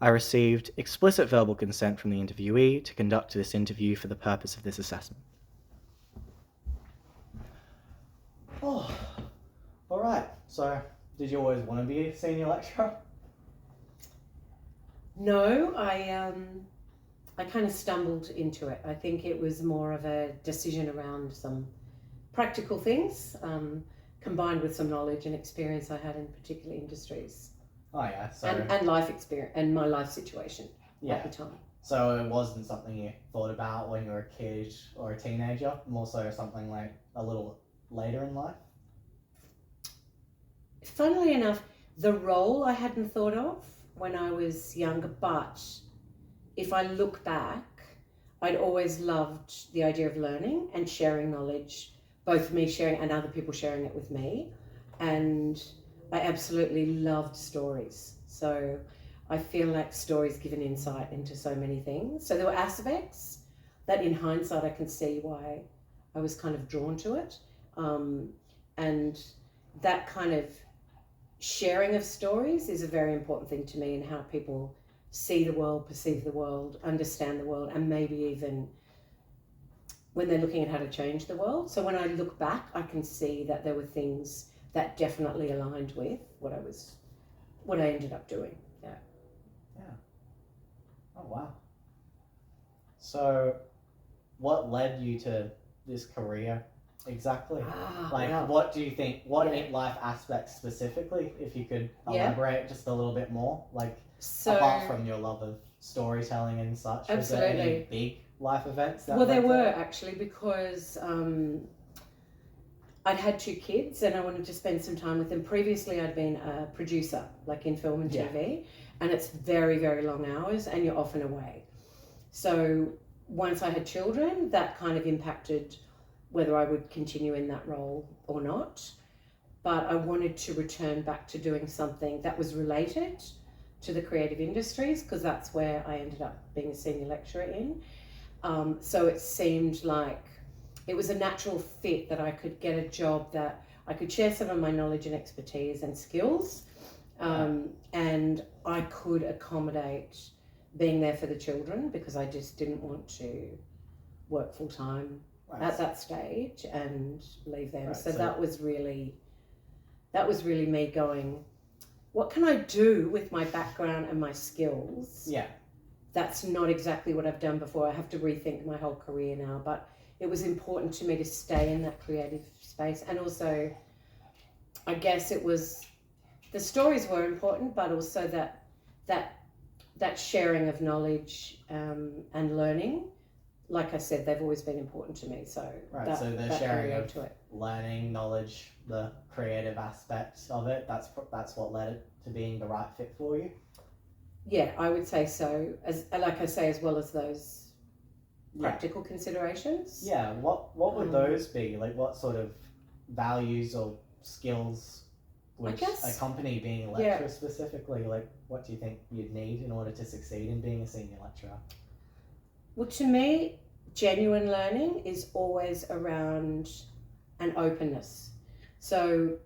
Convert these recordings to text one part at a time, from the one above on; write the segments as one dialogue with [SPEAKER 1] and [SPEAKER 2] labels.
[SPEAKER 1] I received explicit verbal consent from the interviewee to conduct this interview for the purpose of this assessment. Oh, all right. So, did you always want to be a senior lecturer?
[SPEAKER 2] No, I kind of stumbled into it. I think it was more of a decision around some practical things, combined with some knowledge and experience I had in particular industries.
[SPEAKER 1] Oh yeah, so
[SPEAKER 2] and life experience and my life situation at the time.
[SPEAKER 1] So it wasn't something you thought about when you were a kid or a teenager, more so something like a little later in life?
[SPEAKER 2] Funnily enough, the role I hadn't thought of when I was younger, but if I look back, I'd always loved the idea of learning and sharing knowledge, both me sharing and other people sharing it with me. And I absolutely loved stories. So I feel like stories give an insight into so many things. So there were aspects that in hindsight I can see why I was kind of drawn to it. And that kind of sharing of stories is a very important thing to me in how people see the world, perceive the world, understand the world, and maybe even when they're looking at how to change the world. So when I look back, I can see that there were things that definitely aligned with what I ended up doing. Yeah.
[SPEAKER 1] Oh wow. So what led you to this career exactly? What do you think, life aspects specifically, if you could elaborate just a little bit more, apart from your love of storytelling and such?
[SPEAKER 2] Absolutely.
[SPEAKER 1] Was there any big life events that
[SPEAKER 2] there were actually, because I'd had 2 kids and I wanted to spend some time with them. Previously I'd been a producer, like in film and TV, and it's very, very long hours and you're often away. So once I had children, that kind of impacted whether I would continue in that role or not. But I wanted to return back to doing something that was related to the creative industries, because that's where I ended up being a senior lecturer in. So it seemed like it was a natural fit that I could get a job that I could share some of my knowledge and expertise and skills, and I could accommodate being there for the children, because I just didn't want to work full time at that stage and leave them. So that was really me going, what can I do with my background and my skills?
[SPEAKER 1] Yeah.
[SPEAKER 2] That's not exactly what I've done before. I have to rethink my whole career now, but it was important to me to stay in that creative space. And also, I guess it was, the stories were important, but also that sharing of knowledge and learning. Like I said, they've always been important to me. So
[SPEAKER 1] so the sharing of learning, knowledge, the creative aspects of it, that's what led it to being the right fit for you?
[SPEAKER 2] Yeah, I would say so. As like I say, as well as those practical considerations.
[SPEAKER 1] Yeah, what would those be? Like, what sort of values or skills would accompany being a lecturer specifically? Like, what do you think you'd need in order to succeed in being a senior lecturer?
[SPEAKER 2] Well, to me, genuine learning is always around an openness. So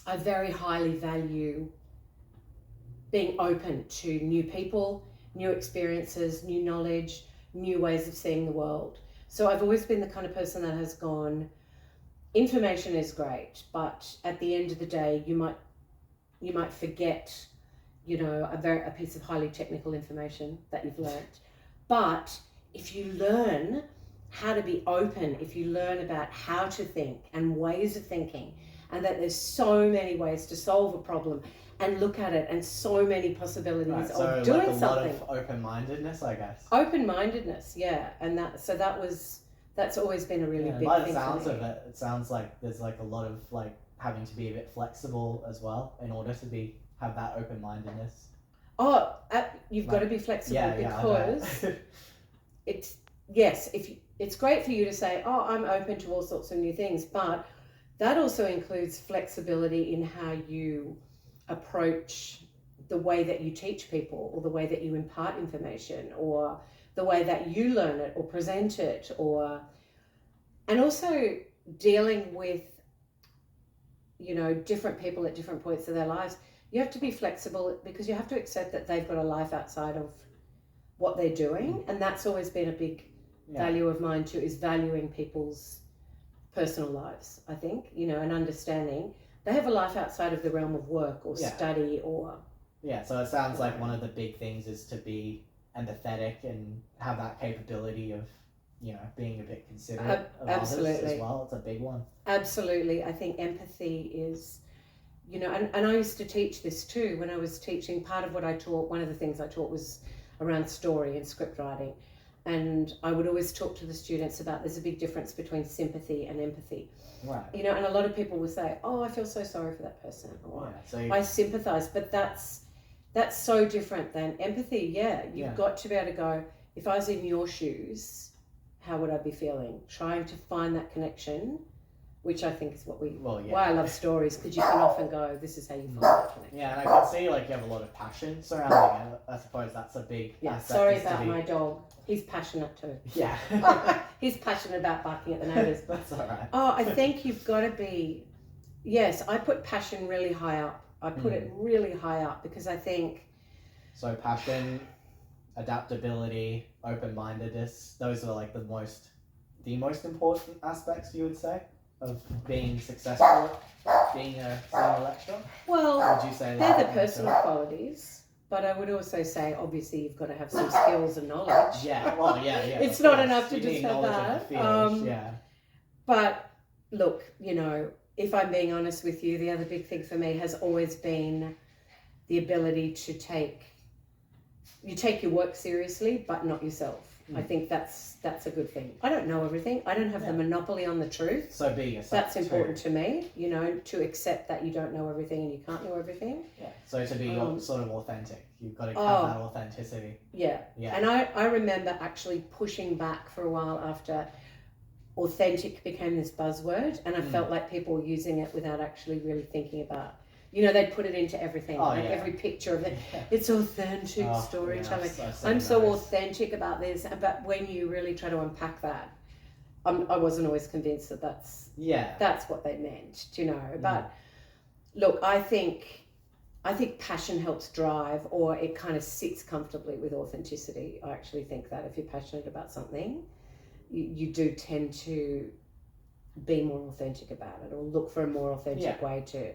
[SPEAKER 2] I very highly value being open to new people, new experiences, new knowledge, new ways of seeing the world. So I've always been the kind of person that has gone, information is great, but at the end of the day, you might forget, a piece of highly technical information that you've learnt. But if you learn how to be open, if you learn about how to think and ways of thinking, and that there's so many ways to solve a problem and look at it, and so many possibilities of doing something.
[SPEAKER 1] Lot of open-mindedness, I guess.
[SPEAKER 2] Open-mindedness, yeah, and that's always been a really big thing.
[SPEAKER 1] By the sounds of it, it sounds like there's a lot of having to be a bit flexible as well in order to have that open-mindedness.
[SPEAKER 2] Oh, you've got to be flexible, because it's great for you to say, oh, I'm open to all sorts of new things, but that also includes flexibility in how you approach the way that you teach people, or the way that you impart information, or the way that you learn it or present it, and also dealing with different people at different points of their lives. you have to be flexible because you have to accept that they've got a life outside of what they're doing, and that's always been a big value of mine too, is valuing people's personal lives. I think, you know, and understanding they have a life outside of the realm of work or study or
[SPEAKER 1] so it sounds like one of the big things is to be empathetic and have that capability of, you know, being a bit considerate of others as well. It's a big one.
[SPEAKER 2] Absolutely. I think empathy is, you know, and I used to teach this too when I was teaching. Part of what I taught, one of the things I taught was around story and script writing. And I would always talk to the students about there's a big difference between sympathy and empathy.
[SPEAKER 1] Right.
[SPEAKER 2] You know, and a lot of people will say, oh, I feel so sorry for that person. Or I sympathize. But that's so different than empathy. Yeah, you've got to be able to go, if I was in your shoes, how would I be feeling? Trying to find that connection, which I think is what why I love stories, because you can often go, this is how you find that connection.
[SPEAKER 1] Yeah, and I can see like you have a lot of passion surrounding it. I suppose that's a big aspect.
[SPEAKER 2] Sorry about my dog. He's passionate too.
[SPEAKER 1] Yeah.
[SPEAKER 2] He's passionate about barking at the neighbours.
[SPEAKER 1] That's all right.
[SPEAKER 2] Oh, I think you've got to be, yes, I put passion really high up. I put it really high up because I think...
[SPEAKER 1] So passion, adaptability, open-mindedness, those are like the most important aspects, you would say, of being successful, being a senior lecturer?
[SPEAKER 2] Well,
[SPEAKER 1] would you say
[SPEAKER 2] they're the personal qualities, but I would also say, obviously, you've got to have some skills and knowledge.
[SPEAKER 1] Yeah, well, yeah.
[SPEAKER 2] It's not enough to just have that.
[SPEAKER 1] Field,
[SPEAKER 2] But look, you know, if I'm being honest with you, the other big thing for me has always been the ability to take your work seriously, but not yourself. I think that's a good thing. I don't know everything. I don't have the monopoly on the truth.
[SPEAKER 1] So be yourself.
[SPEAKER 2] That's important to me, you know, to accept that you don't know everything and you can't know everything.
[SPEAKER 1] Yeah. So to be sort of authentic, you've got to have that authenticity.
[SPEAKER 2] Yeah. And I remember actually pushing back for a while after authentic became this buzzword, and I felt like people were using it without actually really thinking about. You know, they'd put it into everything, every picture of it. Yeah. It's authentic storytelling. I'm so authentic about this, but when you really try to unpack that, I wasn't always convinced that that's what they meant, you know. But look, I think passion helps drive, or it kind of sits comfortably with authenticity. I actually think that if you're passionate about something, you do tend to be more authentic about it, or look for a more authentic way to...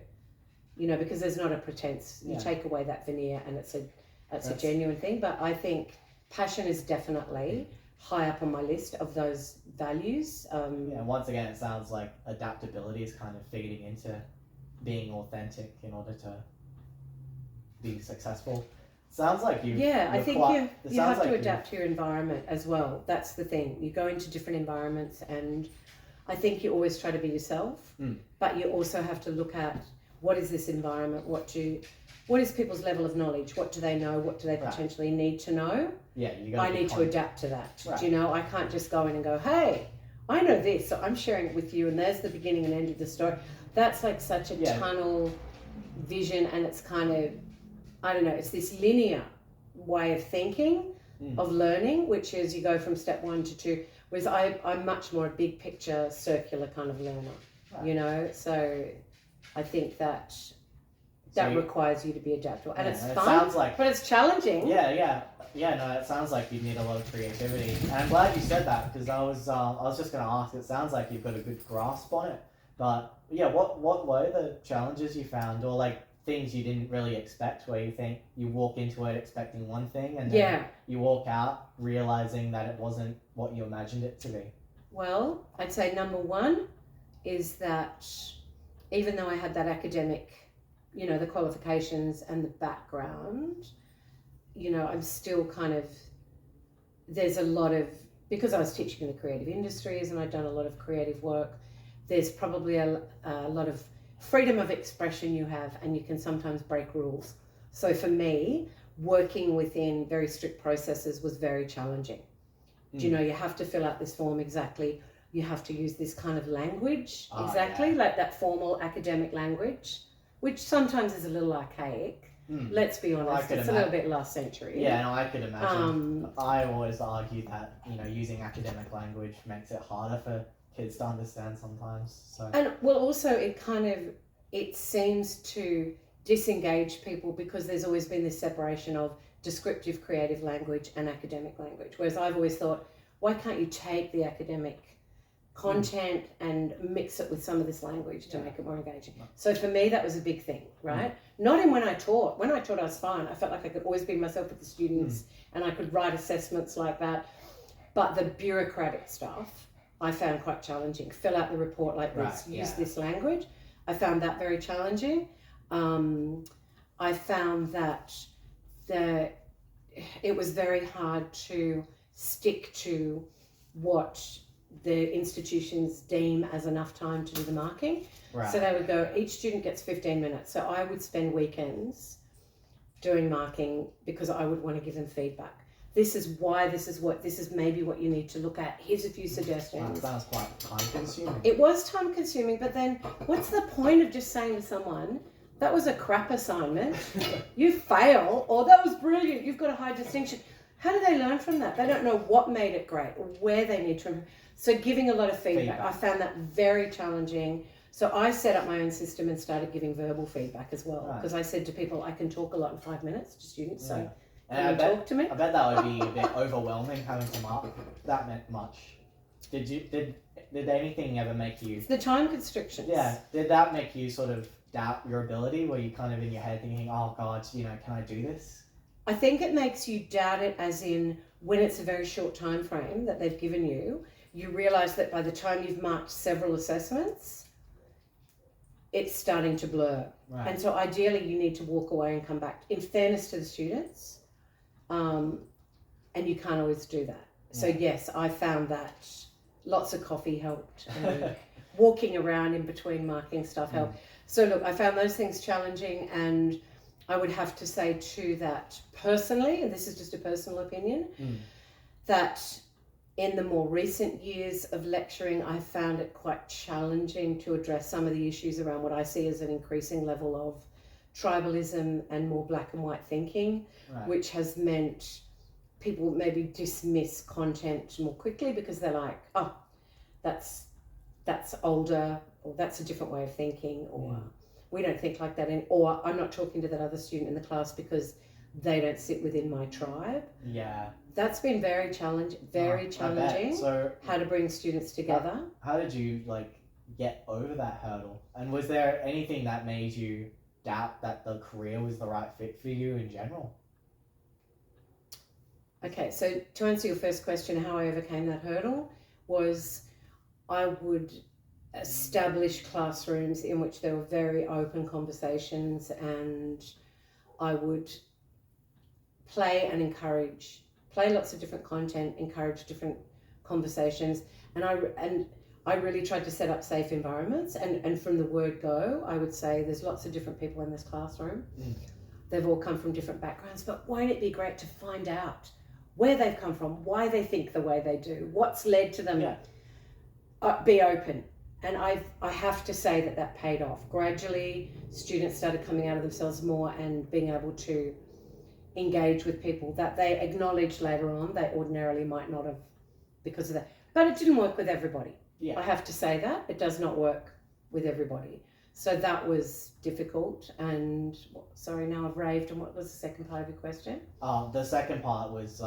[SPEAKER 2] You know, because there's not a pretense. You take away that veneer and it's a genuine thing. But I think passion is definitely high up on my list of those values.
[SPEAKER 1] Once again, it sounds like adaptability is kind of feeding into being authentic in order to be successful. Sounds like you...
[SPEAKER 2] I think you have to adapt to your environment as well. That's the thing. You go into different environments, and I think you always try to be yourself, but you also have to look at... What is this environment? What is people's level of knowledge? What do they know? What do they potentially need to know?
[SPEAKER 1] Yeah,
[SPEAKER 2] I need to adapt to that. Right. Do you know, I can't just go in and go, hey, I know this, so I'm sharing it with you, and there's the beginning and end of the story. That's like such a tunnel vision, and it's kind of, I don't know, it's this linear way of thinking, of learning, which is you go from step 1 to 2, whereas I'm much more a big picture, circular kind of learner, you know, so... I think that requires you to be adaptable, and it's fun, but it's challenging.
[SPEAKER 1] No, it sounds like you need a lot of creativity, and I'm glad you said that, because I was just going to ask. It sounds like you've got a good grasp on it, but what were the challenges you found, or like things you didn't really expect, where you think you walk into it expecting one thing, and then you walk out realizing that it wasn't what you imagined it to be?
[SPEAKER 2] Well, I'd say number 1 is that. Even though I had that academic, you know, the qualifications and the background, you know, I'm still kind of, there's a lot of, because I was teaching in the creative industries and I'd done a lot of creative work, there's probably a lot of freedom of expression you have, and you can sometimes break rules. So for me, working within very strict processes was very challenging. Do you know, you have to fill out this form exactly. You have to use this kind of language, like that formal academic language, which sometimes is a little archaic. Let's be honest, it's a little bit last century.
[SPEAKER 1] Yeah, no, I could imagine. I always argue that, you know, using academic language makes it harder for kids to understand sometimes. So.
[SPEAKER 2] And well, also it seems to disengage people because there's always been this separation of descriptive creative language and academic language. Whereas I've always thought, why can't you take the academic content and mix it with some of this language to make it more engaging? So for me, that was a big thing, right? Not in when I taught. When I taught, I was fine. I felt like I could always be myself with the students and I could write assessments like that. But the bureaucratic stuff, I found quite challenging. Fill out the report like this, use this language. I found that very challenging. I found that it was very hard to stick to what the institutions deem as enough time to do the marking.
[SPEAKER 1] Right.
[SPEAKER 2] So they would go, each student gets 15 minutes. So I would spend weekends doing marking because I would want to give them feedback. This is why, this is maybe what you need to look at. Here's a few suggestions.
[SPEAKER 1] That sounds quite time consuming.
[SPEAKER 2] It was time consuming, but then what's the point of just saying to someone, that was a crap assignment, you fail, or that was brilliant, you've got a high distinction. How do they learn from that? They don't know what made it great or where they need to improve. So giving a lot of feedback, I found that very challenging. So I set up my own system and started giving verbal feedback as well. Because I said to people, I can talk a lot in 5 minutes to students, so talk to me.
[SPEAKER 1] I bet that would be a bit overwhelming having to mark that much. Did anything ever make you...
[SPEAKER 2] It's the time constrictions.
[SPEAKER 1] Yeah. Did that make you sort of doubt your ability? Were you kind of in your head thinking, oh God, can I do this?
[SPEAKER 2] I think it makes you doubt it, as in when it's a very short time frame that they've given you, you realise that by the time you've marked several assessments, it's starting to blur. Right. And so ideally you need to walk away and come back. In fairness to the students, and you can't always do that. So yes, I found that lots of coffee helped, and walking around in between marking stuff helped. So look, I found those things challenging, and I would have to say too that personally, and this is just a personal opinion, that in the more recent years of lecturing, I found it quite challenging to address some of the issues around what I see as an increasing level of tribalism and more black and white thinking, which has meant people maybe dismiss content more quickly because they're like, oh, that's older, or that's a different way of thinking, or we don't think like that, or I'm not talking to that other student in the class because they don't sit within my tribe.
[SPEAKER 1] Yeah.
[SPEAKER 2] That's been very challenging.
[SPEAKER 1] So
[SPEAKER 2] how to bring students together.
[SPEAKER 1] How did you get over that hurdle? And was there anything that made you doubt that the career was the right fit for you in general?
[SPEAKER 2] Okay, so to answer your first question, how I overcame that hurdle was I would establish classrooms in which there were very open conversations, and I would play lots of different content, encourage different conversations, and I really tried to set up safe environments, and from the word go, I would say there's lots of different people in this classroom. They've all come from different backgrounds, but won't it be great to find out where they've come from, why they think the way they do, what's led to them. Be open. And I have to say that paid off. Gradually, students started coming out of themselves more and being able to engage with people that they acknowledged later on they ordinarily might not have because of that. But it didn't work with everybody. I have to say that. It does not work with everybody. So that was difficult. And sorry, now I've raved. And what was the second part of your question?
[SPEAKER 1] The second part was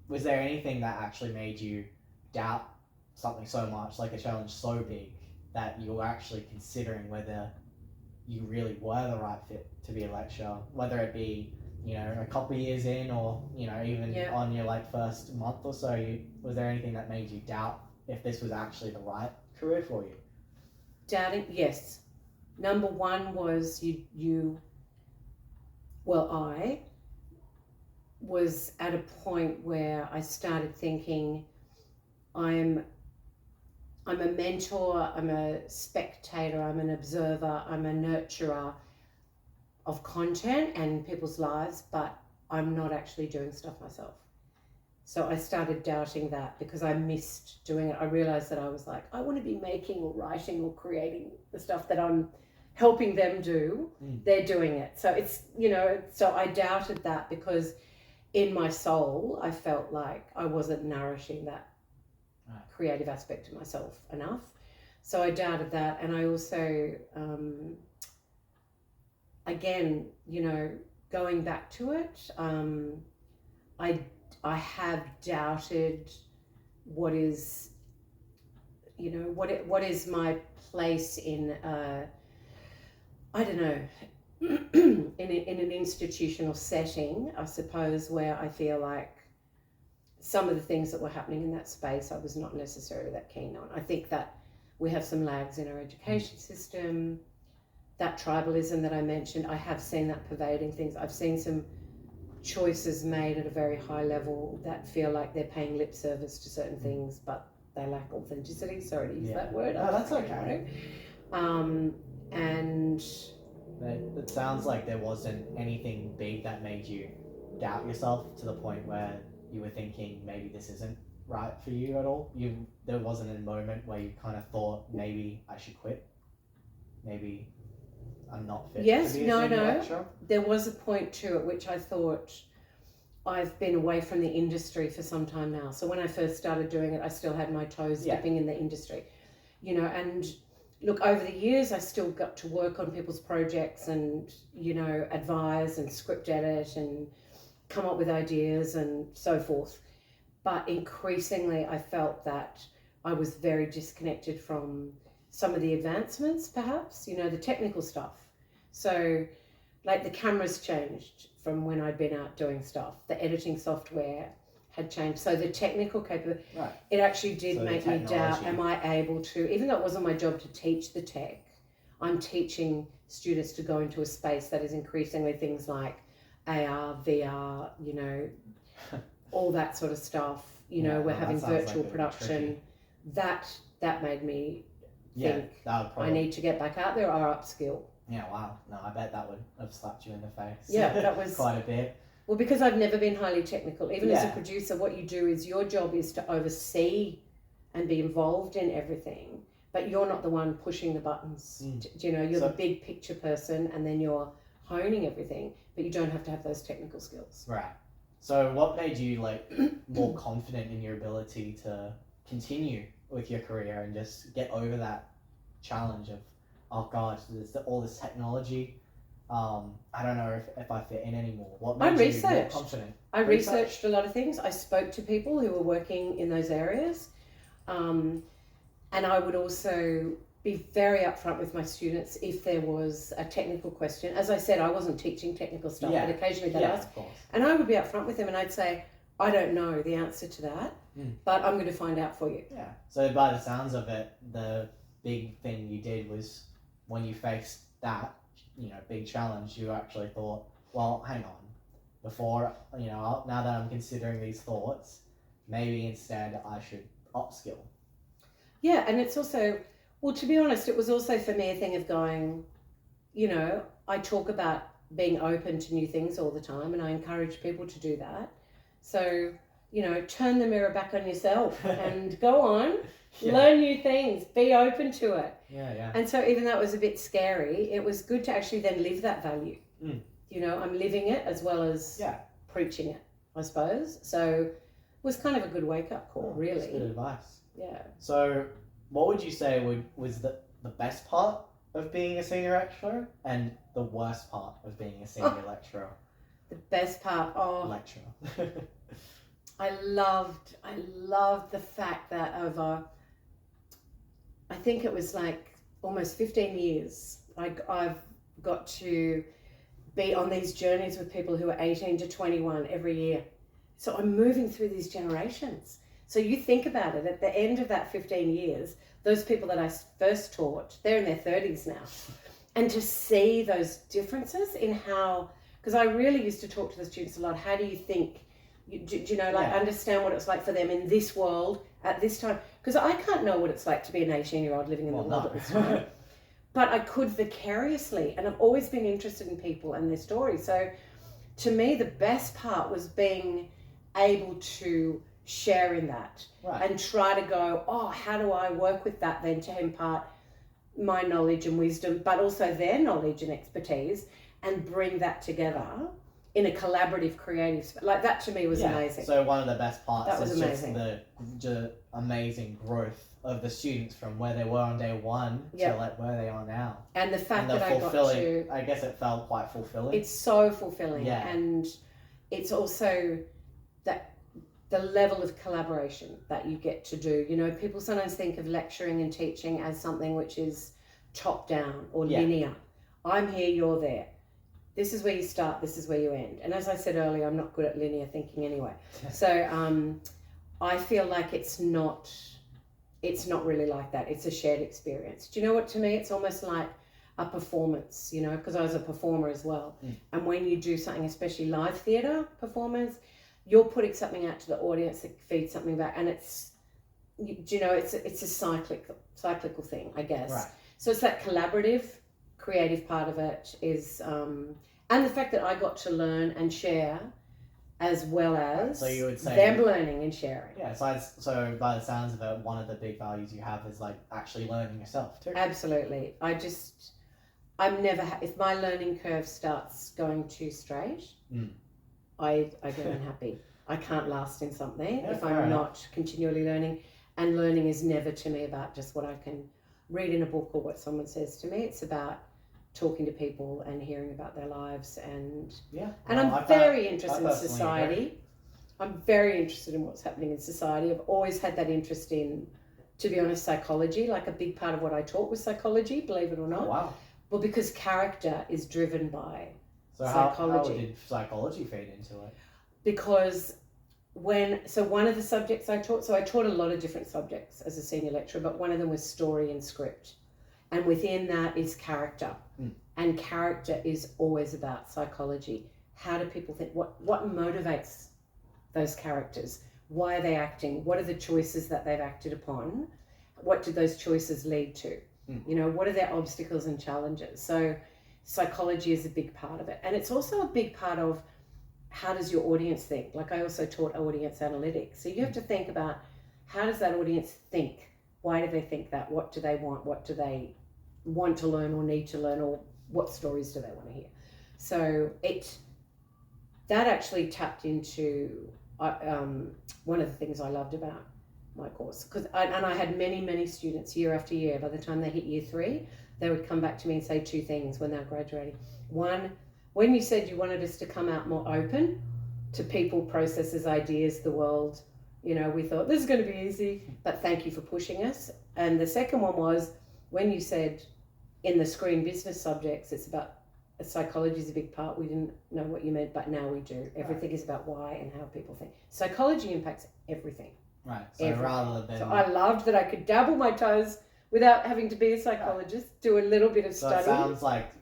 [SPEAKER 1] was there anything that actually made you doubt something so much, like a challenge so big, that you were actually considering whether you really were the right fit to be a lecturer, whether it be, a couple of years in, or, even on your first month or so? Was there anything that made you doubt if this was actually the right career for you?
[SPEAKER 2] Doubting, yes. Number one was I was at a point where I started thinking, I'm a mentor, I'm a spectator, I'm an observer, I'm a nurturer of content and people's lives, but I'm not actually doing stuff myself. So I started doubting that because I missed doing it. I realized that I was like, I want to be making or writing or creating the stuff that I'm helping them do. They're doing it. So it's, so I doubted that because in my soul, I felt like I wasn't nourishing that creative aspect of myself enough. So I doubted that. And I also again, going back to it, I have doubted what is, what is my place in, I don't know, in an institutional setting, I suppose, where I feel like some of the things that were happening in that space I was not necessarily that keen on. I think that we have some lags in our education system. That tribalism that I mentioned, I have seen that pervading things. I've seen some choices made at a very high level that feel like they're paying lip service to certain things, but they lack authenticity. Sorry to use that word.
[SPEAKER 1] No, that's okay.
[SPEAKER 2] And
[SPEAKER 1] it sounds like there wasn't anything big that made you doubt yourself to the point where you were thinking maybe this isn't right for you at all. There wasn't a moment where you kind of thought maybe I should quit, maybe I'm not fit to be a senior lecturer.
[SPEAKER 2] There was a point too at which I thought, I've been away from the industry for some time now. So when I first started doing it, I still had my toes dipping in the industry, and look, over the years, I still got to work on people's projects and, advise and script edit and come up with ideas and so forth. But increasingly, I felt that I was very disconnected from some of the advancements, perhaps, the technical stuff. So, like, the cameras changed from when I'd been out doing stuff. The editing software had changed. So the technical capability, it actually did make me doubt, am I able to, even though it wasn't my job to teach the tech, I'm teaching students to go into a space that is increasingly things like AR, VR, all that sort of stuff. We're having virtual production. That made me think I need to get back out there or upskill.
[SPEAKER 1] Yeah, wow. No, I bet that would have slapped you in the face.
[SPEAKER 2] Yeah, that was
[SPEAKER 1] quite a bit.
[SPEAKER 2] Well, because I've never been highly technical. Even as a producer, what you do is your job is to oversee and be involved in everything, but you're not the one pushing the buttons. You're the big picture person, and then you're honing everything, but you don't have to have those technical skills.
[SPEAKER 1] Right. So what made you more confident in your ability to continue with your career and just get over that challenge of, oh God, there's all this technology. I don't know if I fit in anymore. What made you more confident?
[SPEAKER 2] I researched a lot of things. I spoke to people who were working in those areas. And I would also be very upfront with my students if there was a technical question. As I said, I wasn't teaching technical stuff, but occasionally they'd ask.
[SPEAKER 1] Of course.
[SPEAKER 2] And I would be upfront with them and I'd say, I don't know the answer to that, but I'm going to find out for you.
[SPEAKER 1] Yeah. So by the sounds of it, the big thing you did was when you faced that, big challenge, you actually thought, well, hang on, before, now that I'm considering these thoughts, maybe instead I should upskill.
[SPEAKER 2] Yeah, and it's also, well, to be honest, it was also for me a thing of going, I talk about being open to new things all the time, and I encourage people to do that. So, turn the mirror back on yourself and go on, learn new things, be open to it.
[SPEAKER 1] Yeah.
[SPEAKER 2] And so even though it was a bit scary, it was good to actually then live that value. I'm living it as well as preaching it, I suppose. So it was kind of a good wake-up call, really.
[SPEAKER 1] That's good advice.
[SPEAKER 2] Yeah.
[SPEAKER 1] So what would you say was the best part of being a senior lecturer and the worst part of being a senior lecturer?
[SPEAKER 2] The best part,
[SPEAKER 1] lecturer.
[SPEAKER 2] I loved the fact that over, I think it was almost 15 years, I've got to be on these journeys with people who are 18 to 21 every year. So I'm moving through these generations. So you think about it, at the end of that 15 years, those people that I first taught, they're in their 30s now. And to see those differences in how, because I really used to talk to the students a lot, how do you think, understand what it's like for them in this world at this time? Because I can't know what it's like to be an 18-year-old living in the world at this time. But I could vicariously, and I've always been interested in people and their stories. So to me, the best part was being able to share in that and try to go, how do I work with that then to impart my knowledge and wisdom, but also their knowledge and expertise, and bring that together in a collaborative, creative, like that to me was amazing.
[SPEAKER 1] So one of the best parts
[SPEAKER 2] That was
[SPEAKER 1] is
[SPEAKER 2] amazing.
[SPEAKER 1] just the amazing growth of the students from where they were on day one
[SPEAKER 2] Yep.
[SPEAKER 1] to like where they are now.
[SPEAKER 2] And the fact
[SPEAKER 1] And the
[SPEAKER 2] that I got
[SPEAKER 1] fulfilling,
[SPEAKER 2] to,
[SPEAKER 1] I guess it felt quite fulfilling.
[SPEAKER 2] it's so fulfilling.
[SPEAKER 1] Yeah.
[SPEAKER 2] And it's also that the level of collaboration that you get to do. You know, people sometimes think of lecturing and teaching as something which is top down or linear. I'm here, you're there. This is where you start, this is where you end. And as I said earlier, I'm not good at linear thinking anyway. So I feel like it's not really like that. It's a shared experience. Do you know what, to me, it's almost like a performance, you know, because I was a performer as well. And when you do something, especially live theatre performance, you're putting something out to the audience that feeds something back. And it's, you know, it's a cyclical thing, I guess.
[SPEAKER 1] Right.
[SPEAKER 2] So it's that collaborative, creative part of it is, and the fact that I got to learn and share as well as
[SPEAKER 1] So you would say
[SPEAKER 2] them learning and sharing.
[SPEAKER 1] Yeah, so by the sounds of it, one of the big values you have is like actually learning yourself too.
[SPEAKER 2] Absolutely. I'm never, if my learning curve starts going too straight, I get unhappy. I can't last in something if I'm not continually learning. And learning is never to me about just what I can read in a book or what someone says to me. It's about talking to people and hearing about their lives. And I'm very interested in society. I'm very interested in what's happening in society. I've always had that interest in, to be honest, psychology. Like a big part of what I taught was psychology, believe it or not.
[SPEAKER 1] Oh, wow.
[SPEAKER 2] Well, because character is driven by
[SPEAKER 1] psychology. How did psychology feed into it?
[SPEAKER 2] Because one of the subjects I taught, so I taught a lot of different subjects as a senior lecturer, but one of them was story and script. And within that is character. And character is always about psychology. How do people think? What motivates those characters? Why are they acting? What are the choices that they've acted upon? What do those choices lead to? You know, what are their obstacles and challenges? So psychology is a big part of it. And it's also a big part of how does your audience think? Like I also taught audience analytics. So you have to think about how does that audience think? Why do they think that? What do they want? What do they want to learn or need to learn, or what stories do they want to hear? So that actually tapped into one of the things I loved about my course, because I had many students year after year. By the time they hit year 3, they would come back to me and say 2 things when they were graduating. One, when you said you wanted us to come out more open to people, processes, ideas, the world, you know, we thought this is going to be easy, but thank you for pushing us. And the second one was when you said in the screen business subjects, it's about psychology is a big part. We didn't know what you meant, but now we do. Everything is about why and how people think. Psychology impacts everything.
[SPEAKER 1] Right. So
[SPEAKER 2] everything.
[SPEAKER 1] Rather than...
[SPEAKER 2] So I loved that I could dabble my toes without having to be a psychologist, do a little bit of study.
[SPEAKER 1] So it sounds like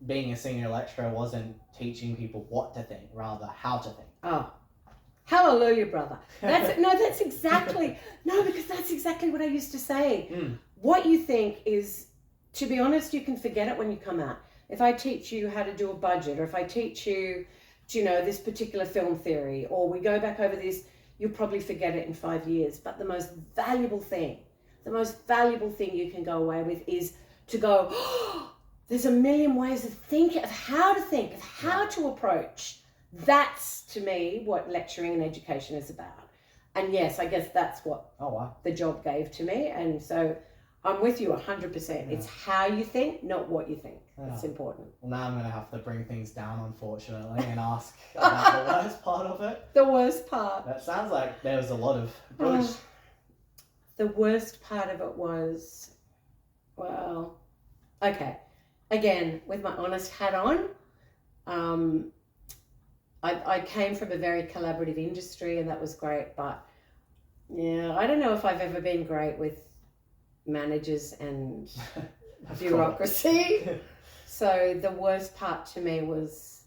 [SPEAKER 1] being a senior lecturer wasn't teaching people what to think, rather how to think.
[SPEAKER 2] Oh, hallelujah, brother. That's exactly what I used to say. What you think is, to be honest, you can forget it when you come out. If I teach you how to do a budget, or if I teach you, you know, this particular film theory, or we go back over this, you'll probably forget it in 5 years. But the most valuable thing you can go away with is to go, oh, there's a million ways of how to approach. That's, to me, what lecturing and education is about. And yes, I guess that's what the job gave to me. And so I'm with you 100%. Yeah. It's how you think, not what you think. That's important.
[SPEAKER 1] Well, now I'm going to have to bring things down, unfortunately, and ask about the worst part of it.
[SPEAKER 2] The worst part.
[SPEAKER 1] That sounds like there was a lot of rubbish.
[SPEAKER 2] The worst part of it was, well, okay. Again, with my honest hat on, I came from a very collaborative industry, and that was great. But yeah, I don't know if I've ever been great with managers and bureaucracy. So the worst part to me was,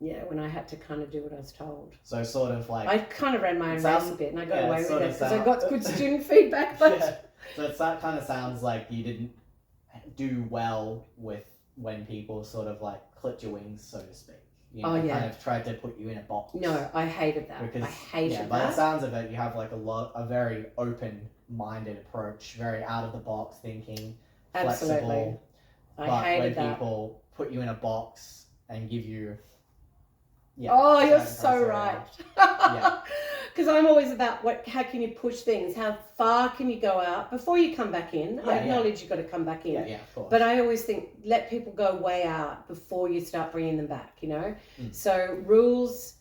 [SPEAKER 2] when I had to kind of do what I was told.
[SPEAKER 1] So sort of like...
[SPEAKER 2] I kind of ran my own race a bit, and I got away with it because I got good student feedback. But
[SPEAKER 1] So it kind of sounds like you didn't do well with when people sort of like clipped your wings, so to speak. You know, kind of tried to put you in a box.
[SPEAKER 2] No, I hated that. I hated that.
[SPEAKER 1] By the sounds of it, you have like a very open-minded approach, very out-of-the-box thinking,
[SPEAKER 2] Absolutely.
[SPEAKER 1] flexible.
[SPEAKER 2] I hated that.
[SPEAKER 1] When people put you in a box, and give you.
[SPEAKER 2] Yeah, oh, you're
[SPEAKER 1] certain
[SPEAKER 2] so
[SPEAKER 1] criteria.
[SPEAKER 2] right.
[SPEAKER 1] Yeah.
[SPEAKER 2] Because I'm always about how can you push things? How far can you go out before you come back in? I acknowledge you've got to come back in.
[SPEAKER 1] Yeah, of course.
[SPEAKER 2] But I always think let people go way out before you start bringing them back, you know? So rules,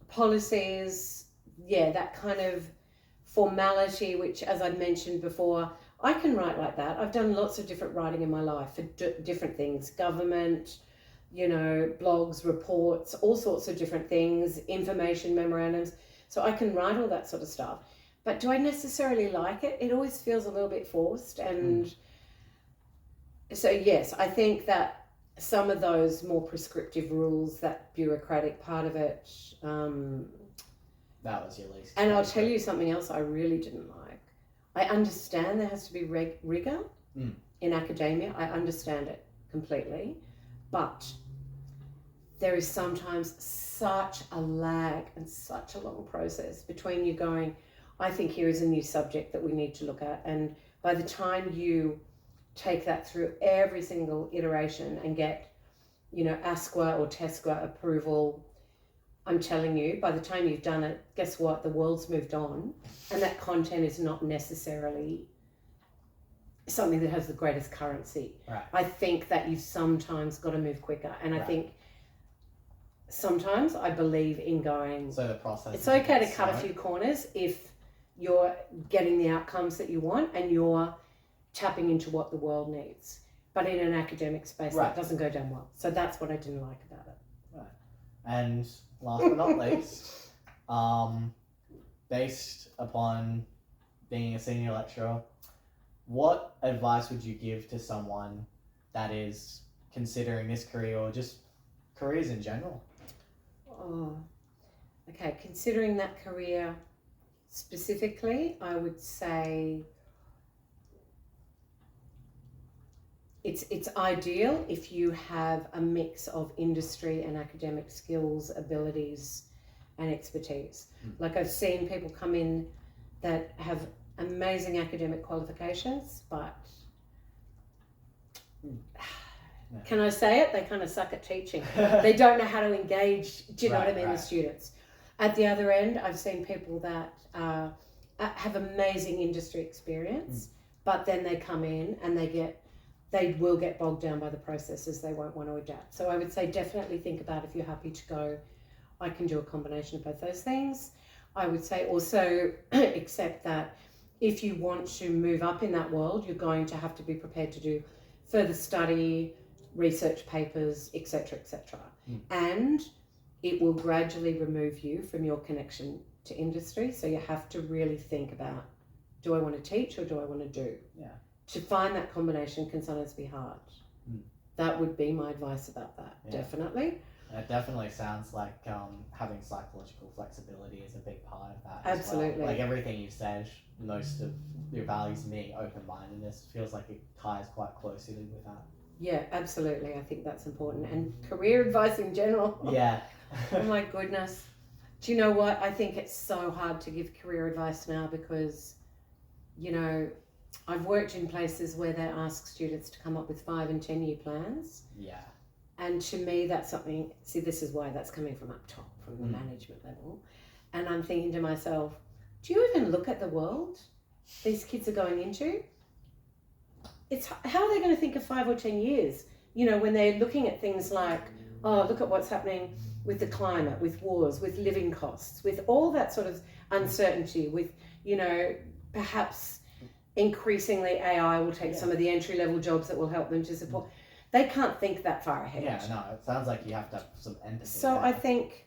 [SPEAKER 2] policies, that kind of formality, which, as I mentioned before, I can write like that. I've done lots of different writing in my life for different things, government, you know, blogs, reports, all sorts of different things, information memorandums. So I can write all that sort of stuff. But do I necessarily like it? It always feels a little bit forced. And so, yes, I think that some of those more prescriptive rules, that bureaucratic part of it.
[SPEAKER 1] That was your least.
[SPEAKER 2] And I'll tell you something else I really didn't like. I understand there has to be rigor in academia. I understand it completely. But there is sometimes such a lag and such a long process between you going, I think here is a new subject that we need to look at. And by the time you take that through every single iteration and get, you know, ASQA or TESQA approval, I'm telling you, by the time you've done it, guess what? The world's moved on, and that content is not necessarily something that has the greatest currency.
[SPEAKER 1] Right.
[SPEAKER 2] I think that you've sometimes got to move quicker, and I think sometimes I believe in going.
[SPEAKER 1] So the process.
[SPEAKER 2] It's okay to cut a few corners if you're getting the outcomes that you want and you're tapping into what the world needs. But in an academic space, that doesn't go down well. So that's what I didn't like about it.
[SPEAKER 1] Right. And last but not least, based upon being a senior lecturer, what advice would you give to someone that is considering this career or just careers in general?
[SPEAKER 2] Oh, okay. Considering that career specifically, I would say it's ideal if you have a mix of industry and academic skills, abilities, and expertise. Like I've seen people come in that have amazing academic qualifications, but can I say it? They kind of suck at teaching. They don't know how to engage, do you know what I mean, the students. At the other end, I've seen people that have amazing industry experience, but then they come in and they will get bogged down by the processes. They won't want to adapt. So I would say definitely think about if you're happy to go, I can do a combination of both those things. I would say also accept that if you want to move up in that world, you're going to have to be prepared to do further study, research papers, etc., etc. And it will gradually remove you from your connection to industry. So you have to really think about, do I want to teach or do I want to do?
[SPEAKER 1] Yeah.
[SPEAKER 2] To find that combination can sometimes be hard. That would be my advice about that, definitely.
[SPEAKER 1] And it definitely sounds like having psychological flexibility is a big part of that.
[SPEAKER 2] Absolutely.
[SPEAKER 1] As well. Like everything you said, most of your values being open-mindedness feels like it ties quite closely with that.
[SPEAKER 2] Yeah, absolutely. I think that's important. And career advice in general.
[SPEAKER 1] Yeah.
[SPEAKER 2] Oh my goodness. Do you know what? I think it's so hard to give career advice now because, you know, I've worked in places where they ask students to come up with 5 and 10 year plans.
[SPEAKER 1] Yeah.
[SPEAKER 2] And to me, that's something, see, this is why that's coming from up top, from the management level. And I'm thinking to myself, do you even look at the world these kids are going into? How are they going to think of 5 or 10 years? You know, when they're looking at things like, oh, look at what's happening with the climate, with wars, with living costs, with all that sort of uncertainty, with, you know, perhaps increasingly AI will take some of the entry-level jobs that will help them to support. They can't think that far ahead.
[SPEAKER 1] Yeah, no, it sounds like you have to have some empathy.
[SPEAKER 2] So I think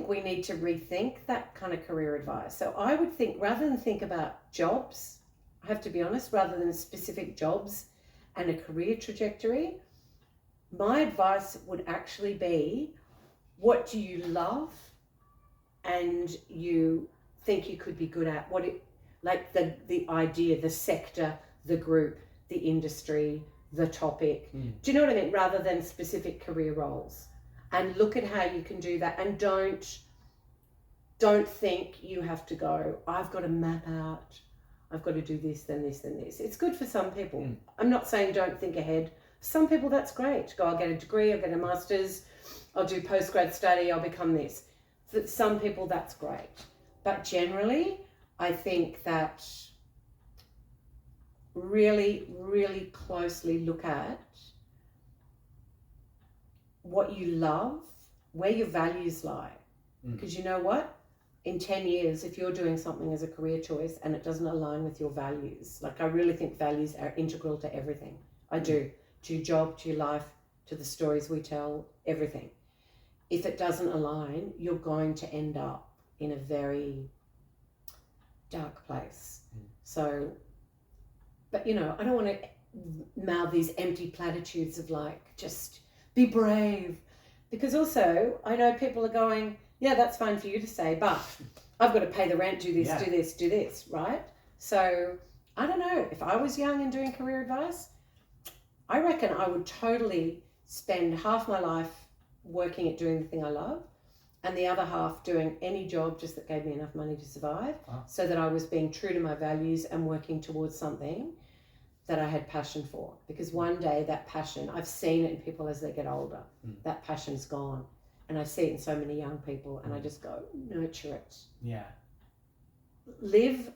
[SPEAKER 2] we need to rethink that kind of career advice. So I would think, rather than think about jobs, I have to be honest, rather than specific jobs and a career trajectory, my advice would actually be, what do you love and you think you could be good at? Like the idea, the sector, the group, the industry, the topic. Do you know what I mean? Rather than specific career roles. And look at how you can do that. And don't think you have to go, I've got to map out, I've got to do this, then this, then this. It's good for some people. I'm not saying don't think ahead, Some people, that's great. Go, I'll get a degree, I'll get a master's, I'll do postgrad study, I'll become this. For some people, that's great. But generally, I think that really, really closely look at what you love, where your values lie. Because you know what? In 10 years, if you're doing something as a career choice and it doesn't align with your values, like I really think values are integral to everything. I do. To your job, to your life, to the stories we tell, everything. If it doesn't align, you're going to end up in a very dark place. So, but you know, I don't want to mouth these empty platitudes of like, just be brave. Because also, I know people are going, yeah, that's fine for you to say, but I've got to pay the rent, do this, do this, do this, right? So, I don't know. If I was young and doing career advice, I reckon I would totally spend half my life working at doing the thing I love and the other half doing any job just that gave me enough money to survive, so that I was being true to my values and working towards something that I had passion for. Because one day that passion, I've seen it in people as they get older, that passion's gone. And I see it in so many young people and I just go, nurture it.
[SPEAKER 1] Yeah.
[SPEAKER 2] Live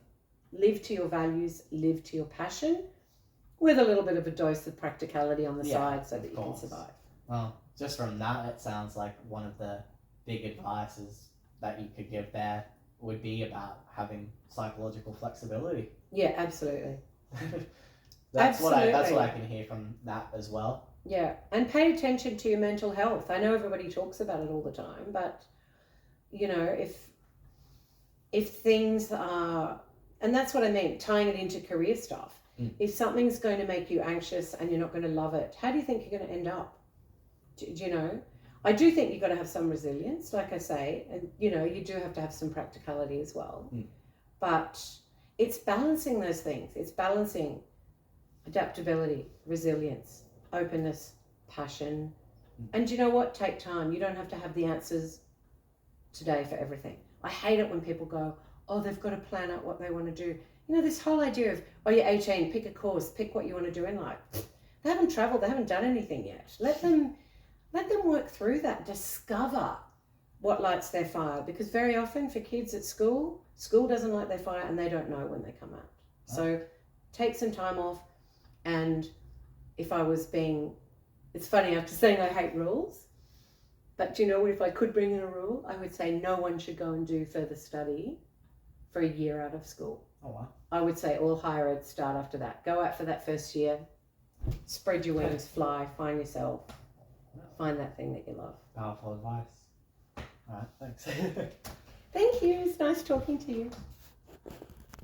[SPEAKER 2] to your values, live to your passion, with a little bit of a dose of practicality on the side so that you can survive.
[SPEAKER 1] Well, just from that, it sounds like one of the big advices that you could give there would be about having psychological flexibility.
[SPEAKER 2] Yeah, absolutely.
[SPEAKER 1] That's what I can hear from that as well.
[SPEAKER 2] Yeah, and pay attention to your mental health. I know everybody talks about it all the time, but you know, if things are, and that's what I mean, tying it into career stuff. If something's going to make you anxious and you're not going to love it, how do you think you're going to end up? Do you know? I do think you've got to have some resilience, like I say, and you know, you do have to have some practicality as well. But it's balancing those things. It's balancing adaptability, resilience, openness, passion. And you know what? Take time. You don't have to have the answers today for everything. I hate it when people go, oh, they've got to plan out what they want to do. You know, this whole idea of, oh, you're 18, pick a course, pick what you want to do in life. They haven't traveled, they haven't done anything yet. Let them work through that, discover what lights their fire. Because very often for kids at school doesn't light their fire and they don't know when they come out. So take some time off. And if I was it's funny after saying I hate rules, but you know, if I could bring in a rule, I would say no one should go and do further study for a year out of school.
[SPEAKER 1] Oh, wow.
[SPEAKER 2] I would say all higher ed start after that. Go out for that first year, spread your wings, fly, find yourself, find that thing that you love.
[SPEAKER 1] Powerful advice. All right, thanks.
[SPEAKER 2] Thank you. It's nice talking to you.